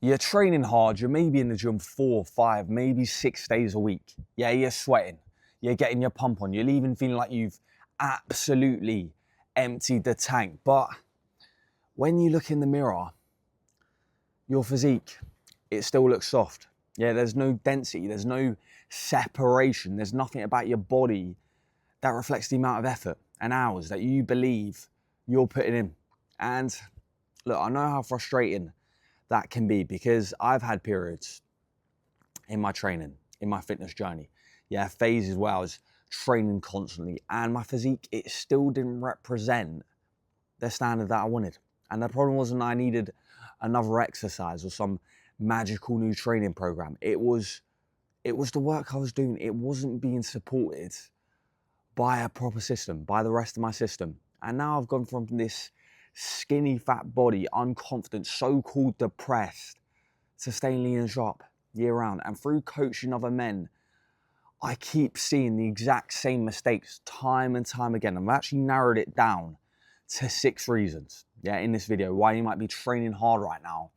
You're training hard, you're maybe in the gym 4, 5, maybe 6 days a week. Yeah, you're sweating, you're getting your pump on, you're leaving feeling like you've absolutely emptied the tank. But when you look in the mirror, your physique, it still looks soft. Yeah, there's no density, there's no separation, there's nothing about your body that reflects the amount of effort and hours that you believe you're putting in. And look, I know how frustrating that can be because I've had periods in my training, in my fitness journey. Yeah, phases where I was training constantly and my physique, it still didn't represent the standard that I wanted. And the problem wasn't I needed another exercise or some magical new training program. It was the work I was doing. It wasn't being supported by a proper system, by the rest of my system. And now I've gone from this skinny, fat body, unconfident, so-called depressed, to staying lean and sharp year round. And through coaching other men, I keep seeing the exact same mistakes time and time again. I've actually narrowed it down to 6 reasons, yeah, in this video, why you might be training hard right now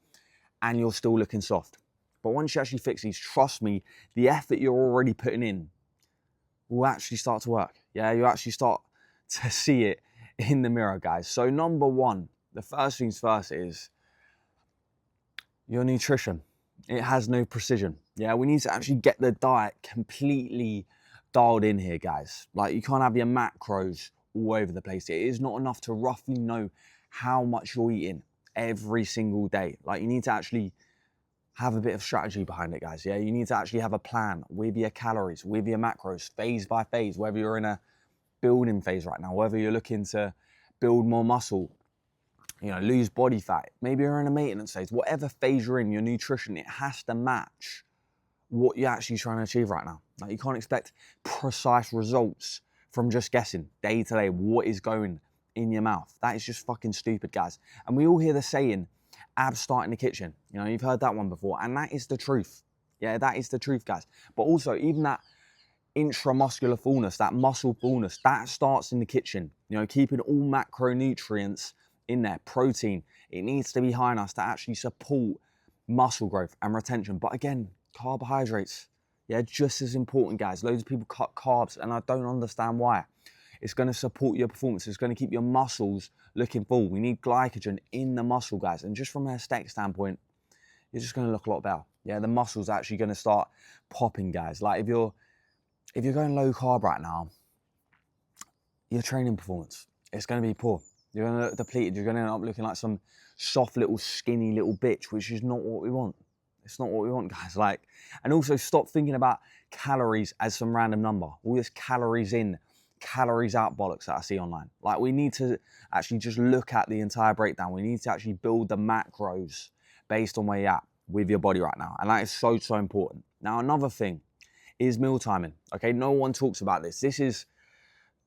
and you're still looking soft. But once you actually fix these, trust me, the effort you're already putting in will actually start to work. Yeah, you actually start to see it in the mirror, guys. So number one, the first things first is your nutrition. It has no precision. Yeah, we need to actually get the diet completely dialed in here, guys. Like, you can't have your macros all over the place. It is not enough to roughly know how much you're eating every single day. Like, you need to actually have a bit of strategy behind it, guys. Yeah, you need to actually have a plan with your calories, with your macros, phase by phase, whether you're in a building phase right now, whether you're looking to build more muscle, lose body fat, maybe you're in a maintenance phase, whatever phase you're in, your nutrition, it has to match what you're actually trying to achieve right now. Like, you can't expect precise results from just guessing day to day what is going in your mouth. That is just fucking stupid, guys. And we all hear the saying, abs start in the kitchen. You've heard that one before, and that is the truth. Yeah, that is the truth, guys. But also, even that intramuscular fullness, that muscle fullness, that starts in the kitchen. Keeping all macronutrients in there, protein, it needs to be high enough to actually support muscle growth and retention. But again, carbohydrates, yeah, just as important, guys. Loads of people cut carbs, and I don't understand why. It's going to support your performance. It's going to keep your muscles looking full. We need glycogen in the muscle, guys. And just from an aesthetic standpoint, you're just going to look a lot better. Yeah, the muscle's actually going to start popping, guys. Like, if you're going low carb right now, your training performance, it's going to be poor. You're going to look depleted. You're going to end up looking like some soft little skinny little bitch, which is not what we want. It's not what we want, guys. Like, and also stop thinking about calories as some random number. All this calories in, calories out bollocks that I see online. Like, we need to actually just look at the entire breakdown. We need to actually build the macros based on where you're at with your body right now. And that is so, so important. Now, another thing is meal timing. Okay, no one talks about this. This is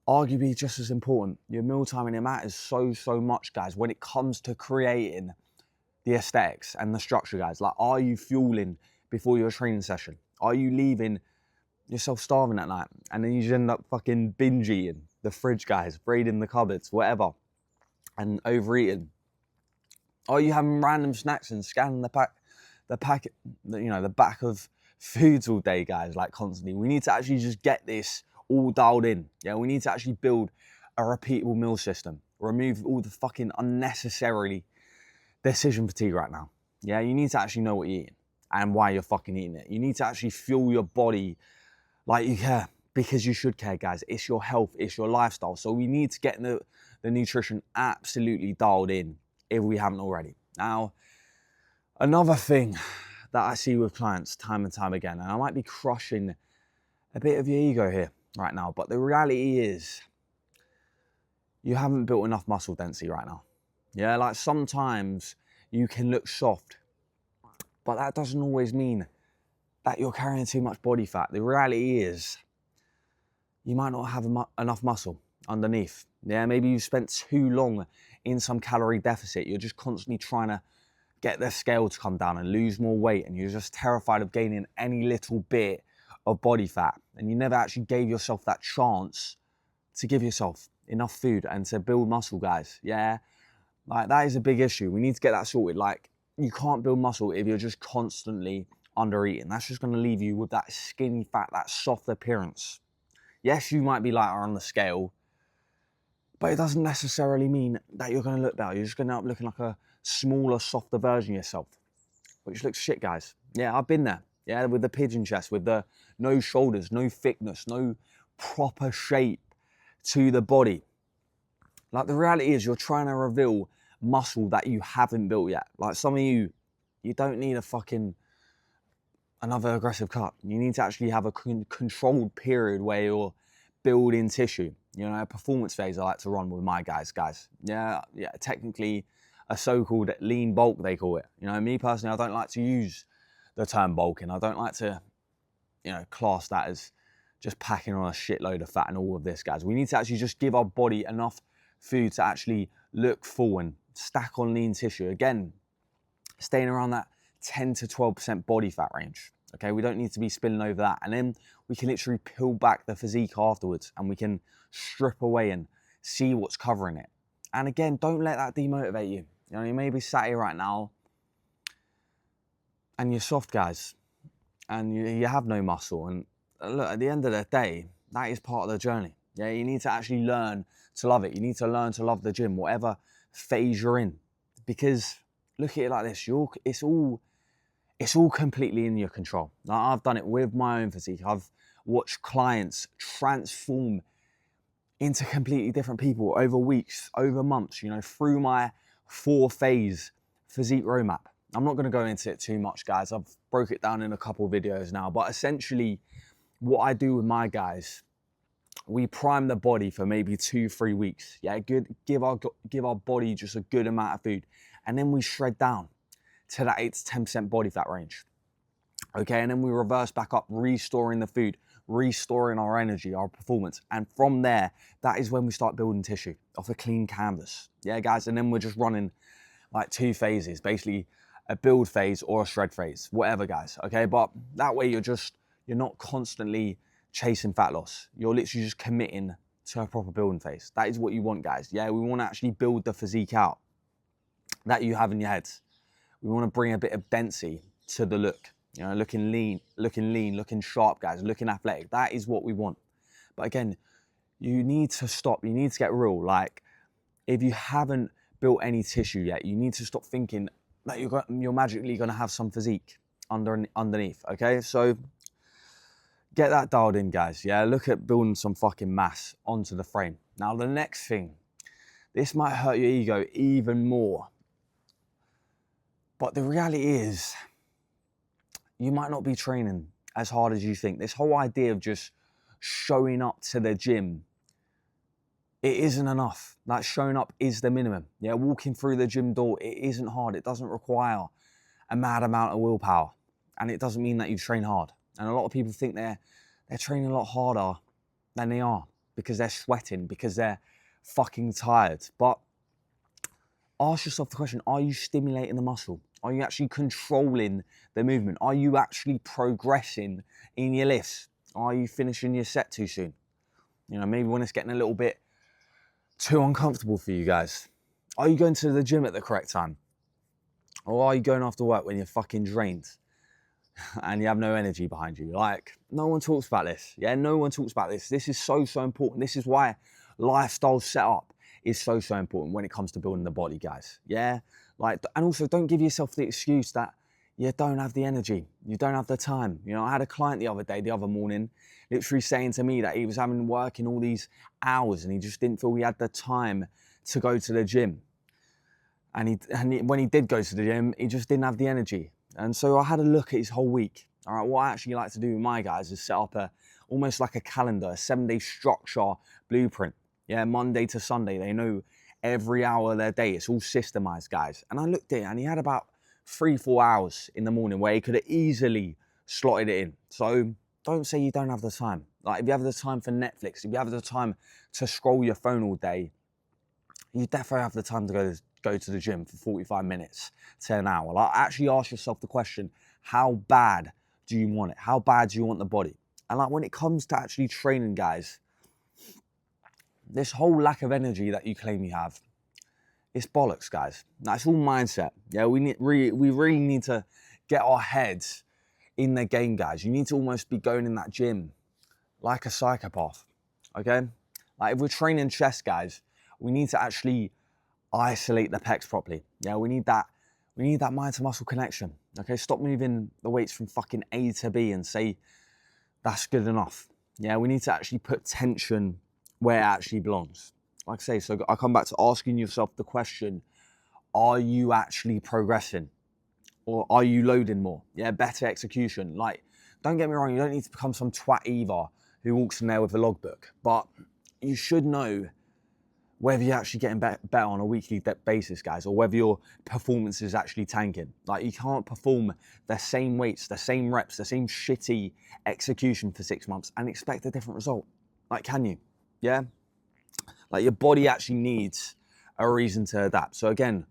arguably just as important. Your meal timing, it matters so, so much, guys, when it comes to creating the aesthetics and the structure, guys. Like, are you fueling before your training session? Are you leaving yourself starving at night and then you just end up fucking binge eating the fridge, guys, raiding the cupboards, whatever, and overeating? Are you having random snacks and scanning the back of foods all day, guys, like constantly? We need to actually just get this all dialed in. Yeah, we need to actually build a repeatable meal system. Remove all the fucking unnecessarily decision fatigue right now. Yeah, you need to actually know what you're eating and why you're fucking eating it. You need to actually fuel your body like you care, because you should care, guys. It's your health, it's your lifestyle. So we need to get the nutrition absolutely dialed in if we haven't already. Now, another thing that I see with clients time and time again, and I might be crushing a bit of your ego here right now, but the reality is you haven't built enough muscle density right now. Yeah, like, sometimes you can look soft, but that doesn't always mean that you're carrying too much body fat. The reality is you might not have enough muscle underneath. Yeah, maybe you spent too long in some calorie deficit. You're just constantly trying to get the scale to come down and lose more weight, and you're just terrified of gaining any little bit of body fat, and you never actually gave yourself that chance to give yourself enough food and to build muscle, guys. Yeah, like, that is a big issue. We need to get that sorted. Like, you can't build muscle if you're just constantly under eating. That's just going to leave you with that skinny fat, that soft appearance. Yes, you might be lighter on the scale, but it doesn't necessarily mean that you're going to look better. You're just going to end up looking like a smaller, softer version of yourself, which looks shit, guys. Yeah, I've been there. Yeah, with the pigeon chest, with the no shoulders, no thickness, no proper shape to the body. Like, the reality is you're trying to reveal muscle that you haven't built yet. Like, some of you don't need another aggressive cut. You need to actually have a controlled period where you're building tissue. You know, a performance phase I like to run with my guys. Yeah, technically a so-called lean bulk, they call it. You know, me personally, I don't like to use the term bulking. I don't like to, you know, class that as just packing on a shitload of fat and all of this, guys. We need to actually just give our body enough food to actually look full and stack on lean tissue. Again, staying around that 10 to 12% body fat range. Okay, we don't need to be spilling over that. And then we can literally peel back the physique afterwards and we can strip away and see what's covering it. And again, don't let that demotivate you. You know, you may be sat here right now and you're soft, guys, and you have no muscle. And look, at the end of the day, that is part of the journey. Yeah, you need to actually learn to love it. You need to learn to love the gym, whatever phase you're in. Because look at it like this, it's all completely in your control. Now, I've done it with my own physique. I've watched clients transform into completely different people over weeks, over months, you know, through my 4-phase physique roadmap. I'm not going to go into it too much, guys. I've broke it down in a couple of videos now, but essentially what I do with my guys, we prime the body for maybe 2-3 weeks. Yeah, give our body just a good amount of food, and then we shred down to that 8 to 10% body fat range. Okay, and then we reverse back up, restoring the food, restoring our energy, our performance. And from there, that is when we start building tissue off a clean canvas. Yeah, guys, and then we're just running like 2 phases, basically a build phase or a shred phase, whatever, guys. Okay, but that way you're not constantly chasing fat loss. You're literally just committing to a proper building phase. That is what you want, guys. Yeah, we want to actually build the physique out that you have in your head. We want to bring a bit of density to the look. You know, looking lean, looking sharp, guys, looking athletic. That is what we want. But again, you need to stop. You need to get real. Like, if you haven't built any tissue yet, you need to stop thinking that you're magically going to have some physique underneath. Okay, so get that dialed in, guys. Yeah, look at building some fucking mass onto the frame. Now, the next thing, this might hurt your ego even more. But the reality is, you might not be training as hard as you think. This whole idea of just showing up to the gym, it isn't enough. Like, showing up is the minimum. Yeah, walking through the gym door, it isn't hard. It doesn't require a mad amount of willpower. And it doesn't mean that you train hard. And a lot of people think they're training a lot harder than they are because they're sweating, because they're fucking tired. But ask yourself the question, are you stimulating the muscle? Are you actually controlling the movement? Are you actually progressing in your lifts? Are you finishing your set too soon? You know, maybe when it's getting a little bit too uncomfortable for you guys. Are you going to the gym at the correct time? Or are you going after work when you're fucking drained and you have no energy behind you? Like, no one talks about this. Yeah, no one talks about this. This is so important. This is why lifestyle setup is so important when it comes to building the body, guys. Yeah, like, and also don't give yourself the excuse that you don't have the energy, you don't have the time. You know, I had a client the other morning, literally saying to me that he was having working all these hours and he just didn't feel he had the time to go to the gym. And when he did go to the gym, he just didn't have the energy. And so I had a look at his whole week. All right, what I actually like to do with my guys is set up almost like a calendar, a 7-day structure blueprint. Yeah, Monday to Sunday, they know every hour of their day. It's all systemized, guys. And I looked at it and he had about 3-4 hours in the morning where he could have easily slotted it in. So don't say you don't have the time. Like, if you have the time for Netflix, if you have the time to scroll your phone all day, you definitely have the time to go to the gym for 45 minutes to an hour. Like, actually ask yourself the question, how bad do you want it? How bad do you want the body? And like, when it comes to actually training, guys, this whole lack of energy that you claim you have, It's bollocks, guys. That's all mindset. Yeah, we really need to get our heads in the game, guys. You need to almost be going in that gym like a psychopath, okay? Like if we're training chest, guys, we need to actually isolate the pecs properly. Yeah, we need that mind to muscle connection, okay? Stop moving the weights from fucking A to B and say that's good enough. Yeah, we need to actually put tension where it actually belongs. Like I say, so I come back to asking yourself the question, are you actually progressing? Or are you loading more? Yeah, better execution. Like, don't get me wrong, you don't need to become some twat either who walks in there with a logbook, but you should know whether you're actually getting better on a weekly basis, guys, or whether your performance is actually tanking. Like, you can't perform the same weights, the same reps, the same shitty execution for 6 months and expect a different result. Like, can you? Yeah? Like, your body actually needs a reason to adapt. So again,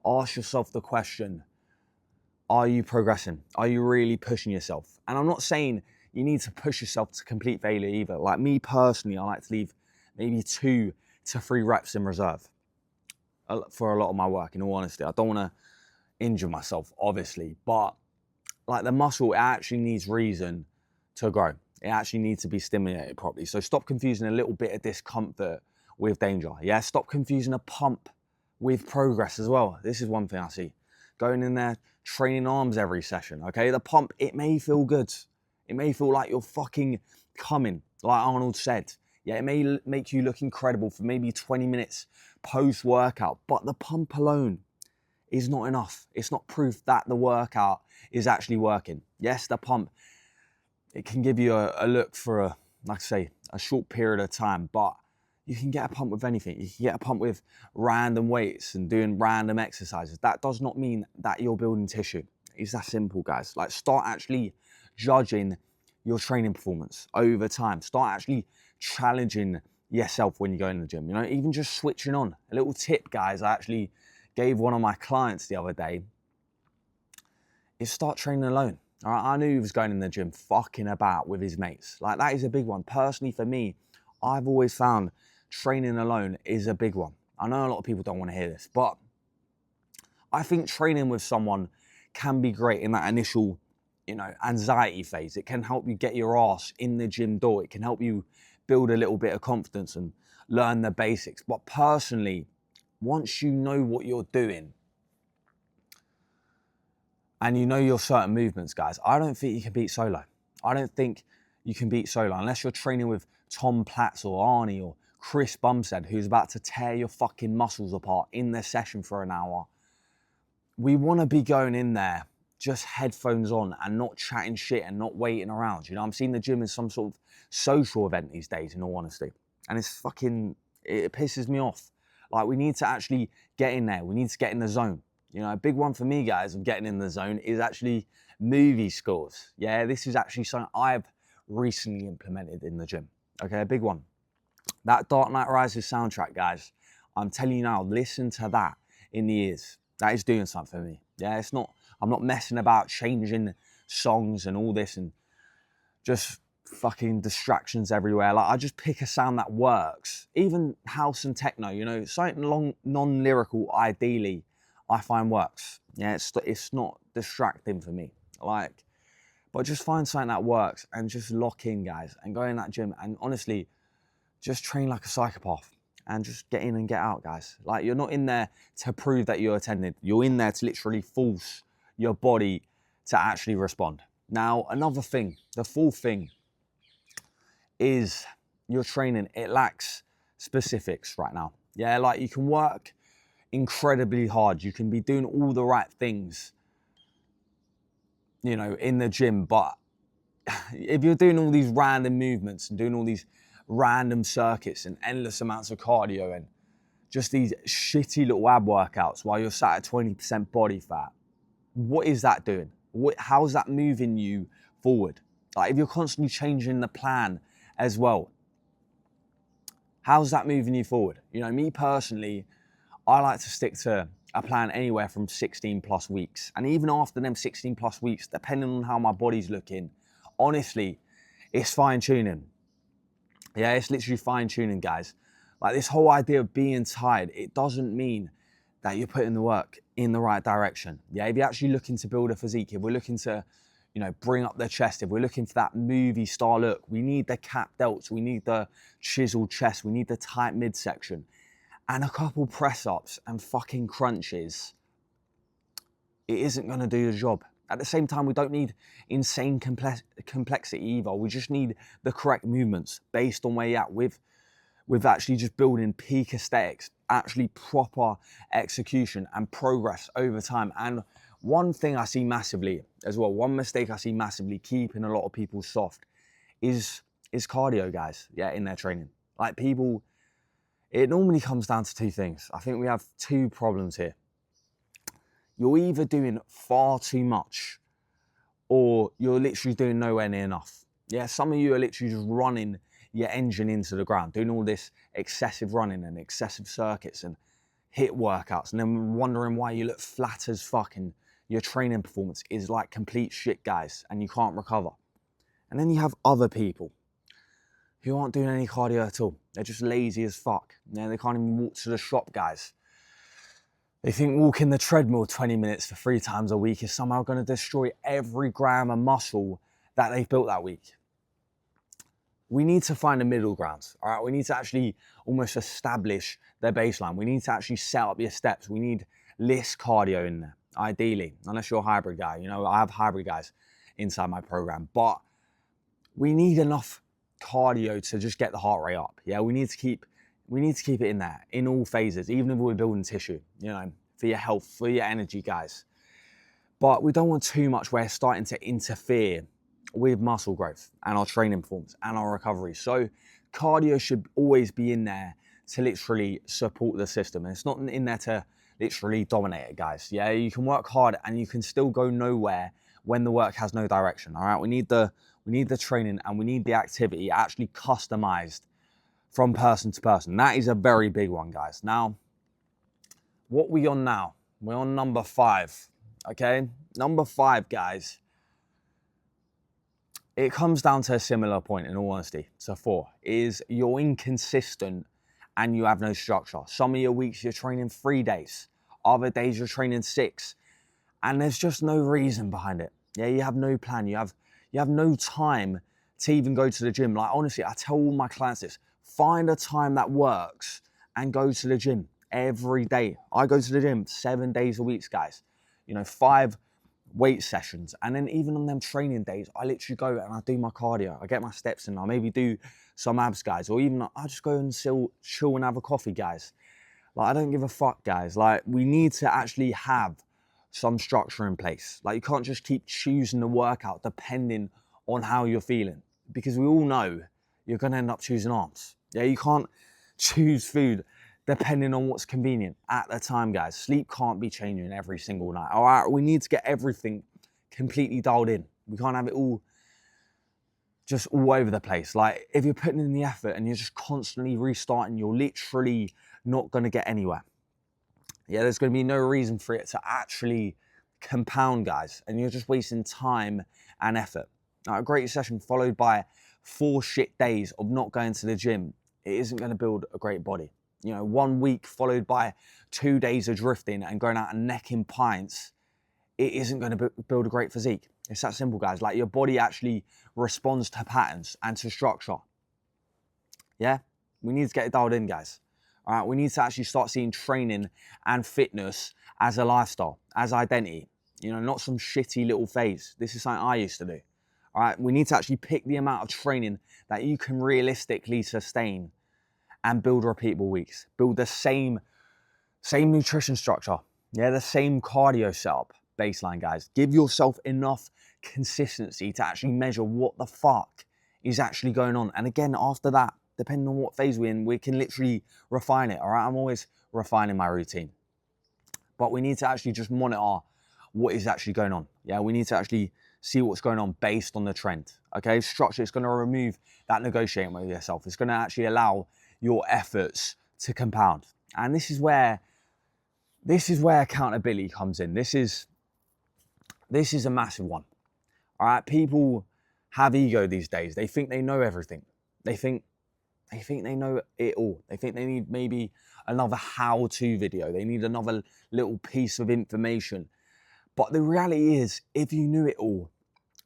ask yourself the question, are you progressing? Are you really pushing yourself? And I'm not saying you need to push yourself to complete failure either. Like me personally, I like to leave maybe 2 to 3 reps in reserve for a lot of my work, in all honesty. I don't want to injure myself, obviously, but like the muscle, it actually needs reason to grow. It actually needs to be stimulated properly. So stop confusing a little bit of discomfort with danger. Yeah, stop confusing a pump with progress as well. This is one thing I see. Going in there, training arms every session, okay? The pump, it may feel good. It may feel like you're fucking coming, like Arnold said. Yeah, it may make you look incredible for maybe 20 minutes post-workout, but the pump alone is not enough. It's not proof that the workout is actually working. Yes, the pump, it can give you a look for like I say, a short period of time, but you can get a pump with anything. You can get a pump with random weights and doing random exercises. That does not mean that you're building tissue. It's that simple, guys. Like, start actually judging your training performance over time. Start actually challenging yourself when you go in the gym. You know, even just switching on. A little tip, guys, I actually gave one of my clients the other day is start training alone. All right, I knew he was going in the gym fucking about with his mates. Like, that is a big one. Personally, for me, I've always found training alone is a big one. I know a lot of people don't want to hear this, but I think training with someone can be great in that initial, anxiety phase. It can help you get your ass in the gym door. It can help you build a little bit of confidence and learn the basics. But personally, once you know what you're doing and you know your certain movements, guys, I don't think you can beat solo. I don't think you can beat solo unless you're training with Tom Platz or Arnie or Chris Bumstead, who's about to tear your fucking muscles apart in their session for an hour. We want to be going in there just headphones on and not chatting shit and not waiting around. I'm seeing the gym as some sort of social event these days, in all honesty. And it pisses me off. Like, we need to actually get in there. We need to get in the zone. A big one for me, guys, of getting in the zone is actually movie scores. Yeah, this is actually something I've recently implemented in the gym. Okay, a big one. That Dark Knight Rises soundtrack, guys, I'm telling you now, listen to that in the ears. That is doing something for me. Yeah, I'm not messing about changing songs and all this and just fucking distractions everywhere. Like, I just pick a sound that works. Even house and techno, something non-lyrical, ideally, I find works. Yeah, it's not distracting for me. But just find something that works and just lock in, guys, and go in that gym and honestly, just train like a psychopath and just get in and get out, guys. Like, you're not in there to prove that you're attended. You're in there to literally force your body to actually respond. Now, another thing, the fourth thing is your training. It lacks specifics right now. Yeah, like, you can work incredibly hard. You can be doing all the right things, in the gym, but if you're doing all these random movements and doing all these random circuits and endless amounts of cardio and just these shitty little ab workouts while you're sat at 20% body fat, what is that doing? How's that moving you forward? Like, if you're constantly changing the plan as well, how's that moving you forward? Me personally, I like to stick to a plan anywhere from 16 plus weeks. And even after them 16 plus weeks, depending on how my body's looking, honestly, it's fine tuning. Yeah, it's literally fine tuning, guys. Like, this whole idea of being tired, it doesn't mean that you're putting the work in the right direction. Yeah, if you're actually looking to build a physique, if we're looking to, you know, bring up the chest, if we're looking for that movie star look, we need the cap delts, we need the chiseled chest, we need the tight midsection, and a couple press ups and fucking crunches. It isn't going to do the job. At the same time, we don't need insane complexity either. We just need the correct movements based on where you're at with actually just building peak aesthetics, actually proper execution and progress over time. And one thing I see massively as well, one mistake I see massively keeping a lot of people soft is cardio, guys, yeah, in their training. Like people, it normally comes down to two things. I think we have two problems here. You're either doing far too much or you're literally doing nowhere near enough. Yeah, some of you are literally just running your engine into the ground, doing all this excessive running and excessive circuits and HIIT workouts, and then wondering why you look flat as fuck and your training performance is like complete shit, guys, and you can't recover. And then you have other people who aren't doing any cardio at all. They're just lazy as fuck. Yeah, they can't even walk to the shop, guys. They think walking the treadmill 20 minutes for 3 times a week is somehow going to destroy every gram of muscle that they've built that week. We need to find a middle ground, all right? We need to actually almost establish their baseline. We need to actually set up your steps. We need less cardio in there, ideally, unless you're a hybrid guy. You know, I have hybrid guys inside my program, but we need enough cardio to just get the heart rate up. Yeah, we need to keep it in there in all phases, even if we're building tissue, you know, for your health, for your energy, guys. But we don't want too much where it's starting to interfere with muscle growth and our training performance and our recovery. So cardio should always be in there to literally support the system. And it's not in there to literally dominate it, guys. Yeah, you can work hard and you can still go nowhere when the work has no direction. All right, we need the training and we need the activity actually customized from person to person. That is a very big one, guys. Now, what we on now? We're on number 5, okay? Number 5, guys. It comes down to a similar point, in all honesty, to 4, is you're inconsistent and you have no structure. Some of your weeks you're training 3 days, other days you're training 6, and there's just no reason behind it. Yeah, you have no plan. You have no time to even go to the gym. Like, honestly, I tell all my clients this: find a time that works and go to the gym every day. I go to the gym 7 days a week, guys. You know, 5 weight sessions. And then even on them training days, I literally go and I do my cardio. I get my steps in. I maybe do some abs, guys. Or even I just go and chill and have a coffee, guys. Like, I don't give a fuck, guys. Like, we need to actually have some structure in place. Like, you can't just keep choosing the workout depending on how you're feeling. Because we all know you're going to end up choosing arms. Yeah, you can't choose food depending on what's convenient at the time, guys. Sleep can't be changing every single night. All right, we need to get everything completely dialed in. We can't have it all just all over the place. Like, if you're putting in the effort and you're just constantly restarting, you're literally not going to get anywhere. Yeah, there's going to be no reason for it to actually compound, guys, and you're just wasting time and effort. Now, a great session followed by 4 shit days of not going to the gym, it isn't going to build a great body. You know, 1 week followed by 2 days of drifting and going out and necking pints, it isn't going to build a great physique. It's that simple, guys. Like, your body actually responds to patterns and to structure. Yeah, we need to get it dialed in, guys. All right, we need to actually start seeing training and fitness as a lifestyle, as identity. You know, not some shitty little phase. This is something I used to do. All right, we need to actually pick the amount of training that you can realistically sustain and build repeatable weeks. Build the same nutrition structure. Yeah, the same cardio setup baseline, guys. Give yourself enough consistency to actually measure what the fuck is actually going on. And again, after that, depending on what phase we're in, we can literally refine it, all right? I'm always refining my routine. But we need to actually just monitor what is actually going on. Yeah, we need to actually see what's going on based on the trend, okay? Structure is going to remove that negotiating with yourself. It's going to actually allow your efforts to compound. And this is where accountability comes in. This is a massive one, all right? People have ego these days. They think they know everything. They think they think they know it all. They think they need maybe another how-to video. They need another little piece of information. But the reality is, if you knew it all,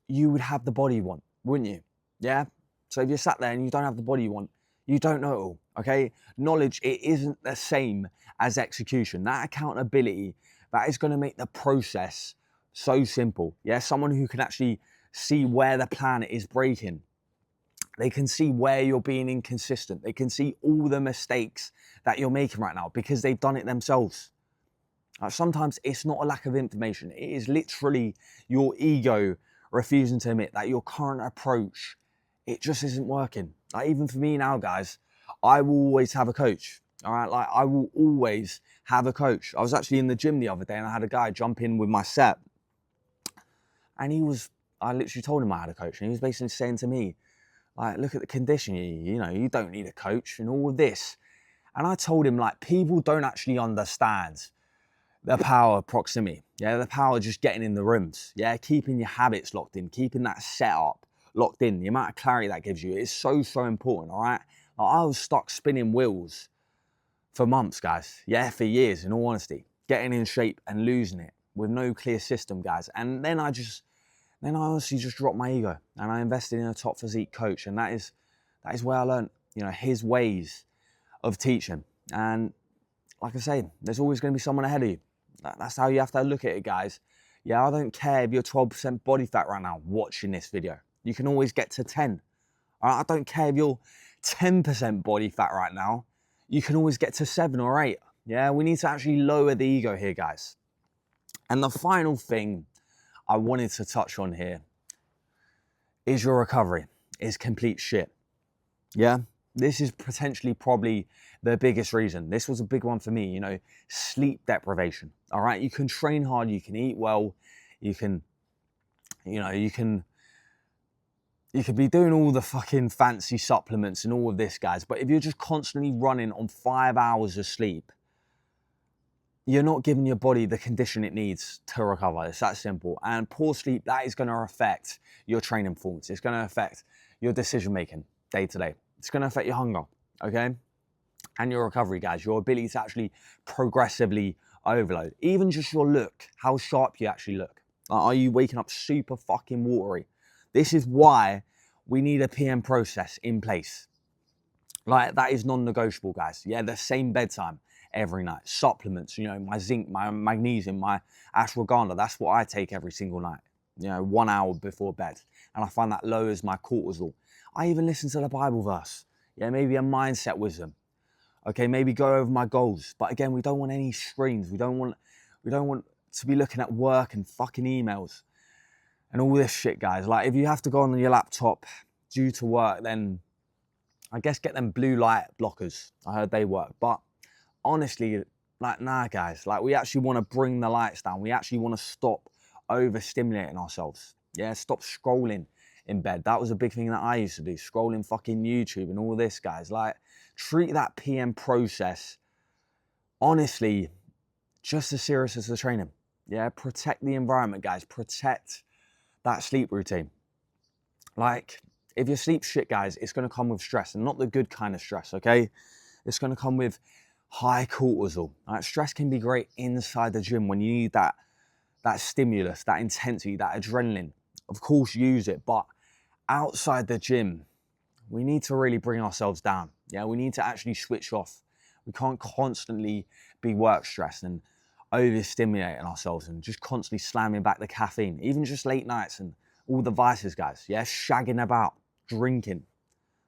you would have the body you want, wouldn't you? Yeah? So if you're sat there and you don't have the body you want, you don't know it all, okay? Knowledge, it isn't the same as execution. That accountability, that is going to make the process so simple. Yeah, someone who can actually see where the plan is breaking. They can see where you're being inconsistent. They can see all the mistakes that you're making right now because they've done it themselves. Sometimes it's not a lack of information. It is literally your ego refusing to admit that your current approach, it just isn't working. Like even for me now, guys, I will always have a coach. All right, like I will always have a coach. I was actually in the gym the other day and I had a guy jump in with my set. And I literally told him I had a coach. And he was basically saying to me, like, look at the condition, you don't need a coach and all of this. And I told him, like, people don't actually understand the power of proximity. Yeah, the power of just getting in the rooms. Yeah, keeping your habits locked in, keeping that setup locked in. The amount of clarity that gives you is so, so important, all right? Like, I was stuck spinning wheels for months, guys. Yeah, for years, in all honesty. Getting in shape and losing it with no clear system, guys. And then I honestly just dropped my ego and I invested in a top physique coach. And that is where I learned, his ways of teaching. And like I say, there's always going to be someone ahead of you. That's how you have to look at it, guys. Yeah, I don't care if you're 12% body fat right now watching this video. You can always get to 10. All right? I don't care if you're 10% body fat right now. You can always get to 7 or 8. Yeah, we need to actually lower the ego here, guys. And the final thing I wanted to touch on here is your recovery is complete shit. Yeah, this is potentially probably the biggest reason. This was a big one for me, sleep deprivation. All right, you can train hard, you can eat well, you can be doing all the fucking fancy supplements and all of this, guys. But if you're just constantly running on 5 hours of sleep, you're not giving your body the condition it needs to recover. It's that simple. And poor sleep, that is going to affect your training performance. It's going to affect your decision making day to day. It's going to affect your hunger, okay? And your recovery, guys. Your ability to actually progressively overload. Even just your look, how sharp you actually look. Are you waking up super fucking watery? This is why we need a PM process in place. Like, that is non-negotiable, guys. Yeah, the same bedtime every night. Supplements, my zinc, my magnesium, my ashwagandha. That's what I take every single night, 1 hour before bed. And I find that lowers my cortisol. I even listen to the Bible verse. Yeah, maybe a mindset wisdom. Okay, maybe go over my goals. But again, we don't want any screens. We don't want to be looking at work and fucking emails and all this shit, guys. Like, if you have to go on your laptop due to work, then I guess get them blue light blockers. I heard they work. But honestly, like, nah, guys. Like, we actually want to bring the lights down. We actually want to stop overstimulating ourselves. Yeah, stop scrolling in bed. That was a big thing that I used to do, scrolling fucking YouTube and all this, guys. Like, treat that PM process, honestly, just as serious as the training. Yeah, protect the environment, guys. Protect that sleep routine. Like, if your sleep shit, guys, it's going to come with stress, and not the good kind of stress, okay? It's going to come with high cortisol. Right? Stress can be great inside the gym when you need that stimulus, that intensity, that adrenaline. Of course, use it, but outside the gym, we need to really bring ourselves down. Yeah, we need to actually switch off. We can't constantly be work stressed and overstimulating ourselves and just constantly slamming back the caffeine, even just late nights and all the vices, guys. Yeah, shagging about, drinking,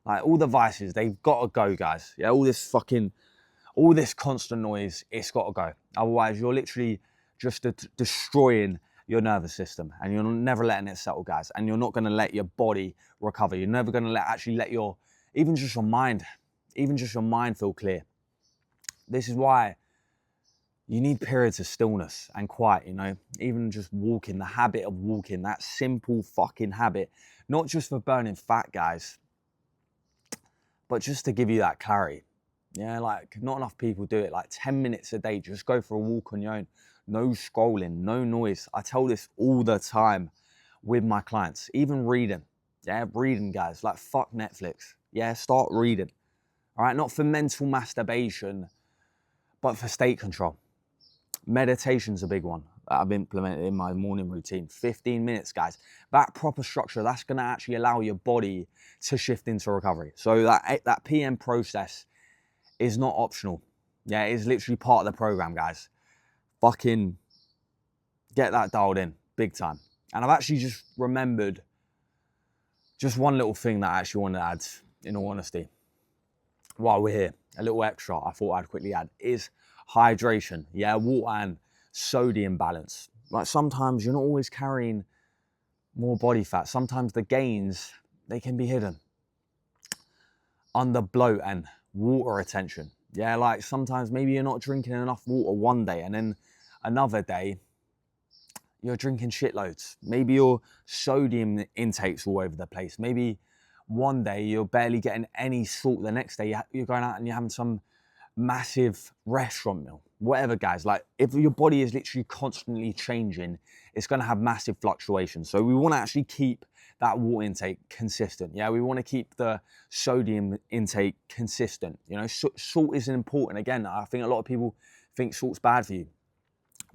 like all the vices, they've got to go, guys. Yeah, all this constant noise, it's got to go. Otherwise, you're literally just destroying your nervous system, and you're never letting it settle, guys. And you're not going to let your body recover. You're never going to let your even just your mind feel clear. This is why you need periods of stillness and quiet, even just walking, the habit of walking, that simple fucking habit, not just for burning fat, guys, but just to give you that clarity. Yeah, like, not enough people do it. Like 10 minutes a day, just go for a walk on your own. No scrolling, no noise. I tell this all the time with my clients, even reading. Yeah, reading, guys. Like, fuck Netflix. Yeah, start reading. All right, not for mental masturbation, but for state control. Meditation's a big one that I've implemented in my morning routine. 15 minutes, guys. That proper structure, that's going to actually allow your body to shift into recovery. So that PM process is not optional. Yeah, it is literally part of the program, guys. Fucking get that dialed in, big time. And I've actually just remembered just one little thing that I actually want to add, in all honesty, while we're here. A little extra I thought I'd quickly add is hydration. Yeah, water and sodium balance. Like sometimes you're not always carrying more body fat. Sometimes the gains, they can be hidden under bloat and water retention. Yeah, like sometimes maybe you're not drinking enough water one day and then another day you're drinking shitloads. Maybe your sodium intake's all over the place. Maybe one day you're barely getting any salt. The next day you're going out and you're having some massive restaurant meal. Whatever, guys. Like if your body is literally constantly changing, it's going to have massive fluctuations. So we want to actually keep that water intake consistent. Yeah, we want to keep the sodium intake consistent. You know, salt is important. Again, I think a lot of people think salt's bad for you.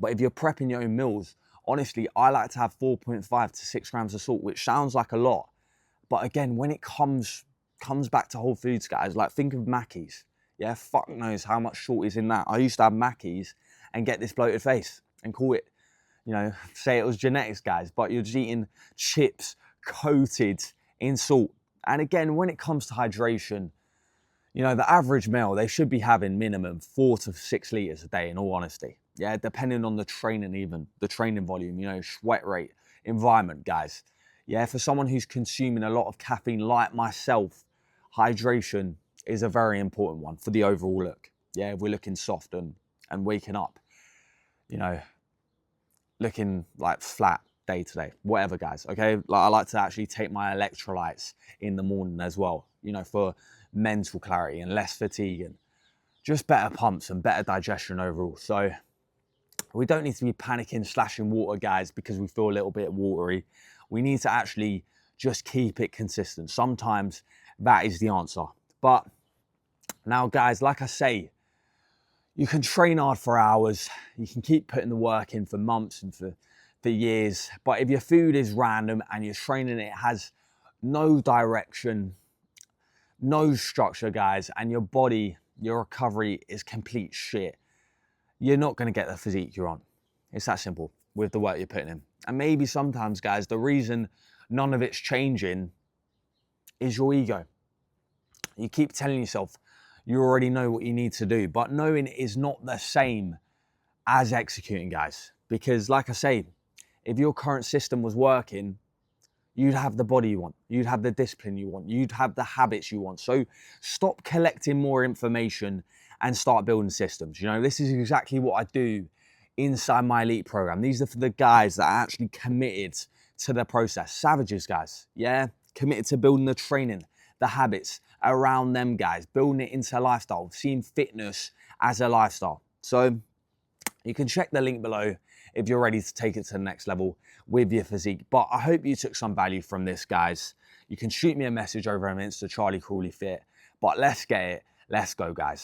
But if you're prepping your own meals, honestly, I like to have 4.5 to 6 grams of salt, which sounds like a lot. But again, when it comes back to Whole Foods, guys, like think of Mackey's. Yeah, fuck knows how much salt is in that. I used to have Mackey's and get this bloated face and call it, you know, say it was genetics, guys, but you're just eating chips coated in salt. And again, when it comes to hydration, you know, the average male, they should be having minimum 4 to 6 litres a day, in all honesty. Yeah, depending on the training, even the training volume, you know, sweat rate, environment, guys. Yeah, for someone who's consuming a lot of caffeine like myself, hydration is a very important one for the overall look. Yeah, if we're looking soft and waking up, you know, looking like flat day to day, whatever, guys, okay? Like I like to actually take my electrolytes in the morning as well, you know, for mental clarity and less fatigue and just better pumps and better digestion overall. So we don't need to be panicking, slashing water, guys, because we feel a little bit watery. We need to actually just keep it consistent. Sometimes that is the answer. But now, guys, like I say, you can train hard for hours. You can keep putting the work in for months and for years. But if your food is random and your training, it has no direction, no structure, guys, and your body, your recovery is complete shit, you're not going to get the physique you're on. It's that simple with the work you're putting in. And maybe sometimes, guys, the reason none of it's changing is your ego. You keep telling yourself you already know what you need to do, but knowing is not the same as executing, guys. Because like I say, if your current system was working, you'd have the body you want, you'd have the discipline you want, you'd have the habits you want. So stop collecting more information and start building systems. You know, this is exactly what I do inside my elite program. These are for the guys that are actually committed to the process. Savages, guys, yeah? Committed to building the training, the habits around them, guys, building it into a lifestyle, seeing fitness as a lifestyle. So you can check the link below if you're ready to take it to the next level with your physique. But I hope you took some value from this, guys. You can shoot me a message over on Insta, Charlie Crawley Fit. But let's get it. Let's go, guys.